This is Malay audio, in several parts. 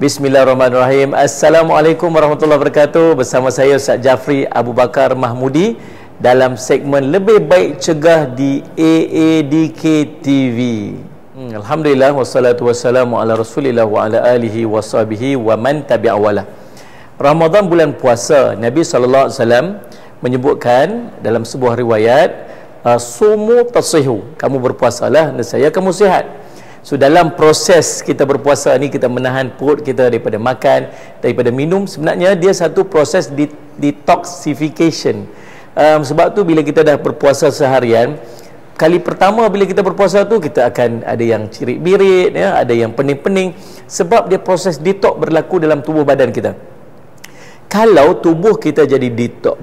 Bismillahirrahmanirrahim. Assalamualaikum warahmatullahi wabarakatuh. Bersama saya Ustaz Jafri Abu Bakar Mahmudi dalam segmen Lebih Baik Cegah di AADK TV. Alhamdulillah wassalatu wassalamu ala Rasulillah wa ala alihi washabihi wa man tabi'awalah. Ramadan bulan puasa, Nabi sallallahu alaihi wasallam menyebutkan dalam sebuah riwayat, sumu tasihu, kamu berpuasalah nescaya kamu sihat. So dalam proses kita berpuasa ni, kita menahan perut kita daripada makan, daripada minum, sebenarnya dia satu proses detoxification. Sebab tu bila kita dah berpuasa seharian, kali pertama bila kita berpuasa tu, kita akan ada yang cirit-birit, ya, ada yang pening-pening, sebab dia proses detox berlaku dalam tubuh badan kita. Kalau tubuh kita jadi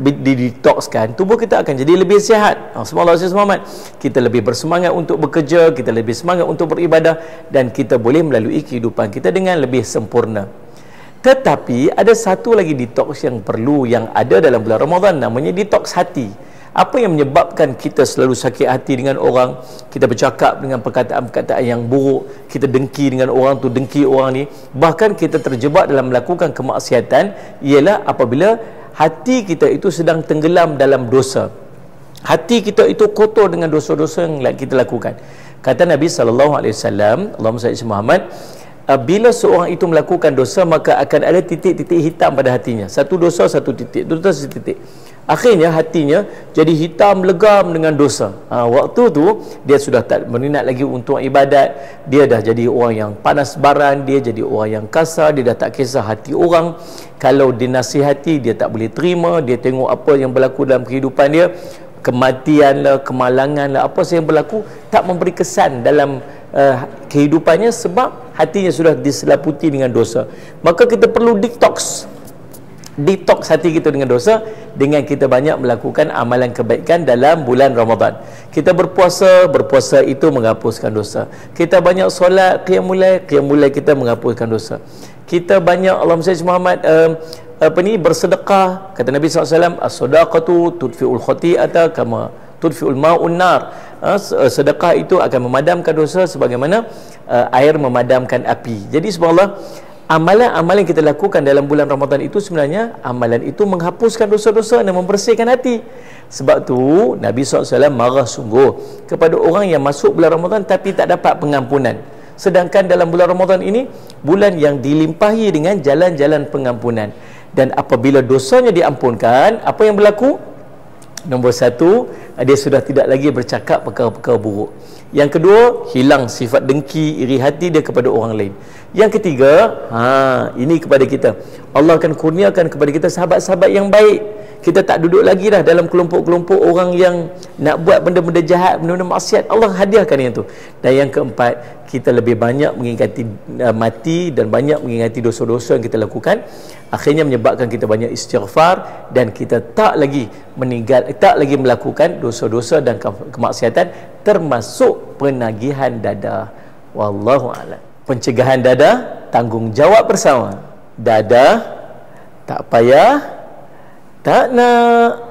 detoxkan, tubuh kita akan jadi lebih sihat. Subhanallah, selamat. Kita lebih bersemangat untuk bekerja, kita lebih semangat untuk beribadah, dan kita boleh melalui kehidupan kita dengan lebih sempurna. Tetapi ada satu lagi detox yang perlu, yang ada dalam bulan Ramadan, namanya detox hati. Apa yang menyebabkan kita selalu sakit hati dengan orang, kita bercakap dengan perkataan-perkataan yang buruk, kita dengki dengan orang tu, dengki orang ni, bahkan kita terjebak dalam melakukan kemaksiatan, ialah apabila hati kita itu sedang tenggelam dalam dosa. Hati kita itu kotor dengan dosa-dosa yang kita lakukan. Kata Nabi SAW, Allahumma salli ala Muhammad, bila seorang itu melakukan dosa, maka akan ada titik-titik hitam pada hatinya. Satu dosa, satu titik, dosa, satu titik. Akhirnya hatinya jadi hitam legam dengan dosa. Waktu tu dia sudah tak berminat lagi untuk ibadat, dia dah jadi orang yang panas baran, dia jadi orang yang kasar, dia dah tak kisah hati orang. Kalau dinasihati, dia tak boleh terima. Dia tengok apa yang berlaku dalam kehidupan dia, kematian lah, kemalangan lah, apa sahaja yang berlaku, tak memberi kesan dalam kehidupannya, sebab hatinya sudah diselaputi dengan dosa. Maka kita perlu detox hati kita dengan dosa, dengan kita banyak melakukan amalan kebaikan dalam bulan Ramadan. Kita berpuasa itu menghapuskan dosa. Kita banyak solat, qiyamul lail kita menghapuskan dosa. Kita banyak, Allahumma salli Muhammad, bersedekah. Kata Nabi SAW, as-sadaqatu tudfi'ul khati'ata kama tudfi'ul ma'un nar. Sedekah itu akan memadamkan dosa sebagaimana air memadamkan api. Jadi subhanallah, amalan-amalan yang kita lakukan dalam bulan Ramadan itu sebenarnya amalan itu menghapuskan dosa-dosa dan membersihkan hati. Sebab tu Nabi SAW marah sungguh kepada orang yang masuk bulan Ramadan tapi tak dapat pengampunan. Sedangkan dalam bulan Ramadan ini bulan yang dilimpahi dengan jalan-jalan pengampunan. Dan apabila dosanya diampunkan, apa yang berlaku? Nombor satu, dia sudah tidak lagi bercakap perkara-perkara buruk. Yang kedua, hilang sifat dengki, iri hati dia kepada orang lain. Yang ketiga, ini kepada kita, Allah akan kurniakan kepada kita sahabat-sahabat yang baik. Kita tak duduk lagi dah dalam kelompok-kelompok orang yang nak buat benda-benda jahat, benda-benda maksiat. Allah hadiahkan yang tu. Dan yang keempat, kita lebih banyak mengingati mati dan banyak mengingati dosa-dosa yang kita lakukan. Akhirnya menyebabkan kita banyak istighfar, dan kita tak lagi melakukan dosa-dosa dan kemaksiatan, termasuk penagihan dadah. Wallahu a'lam. Pencegahan dadah, tanggungjawab bersama. Dadah tak payah, tak nak.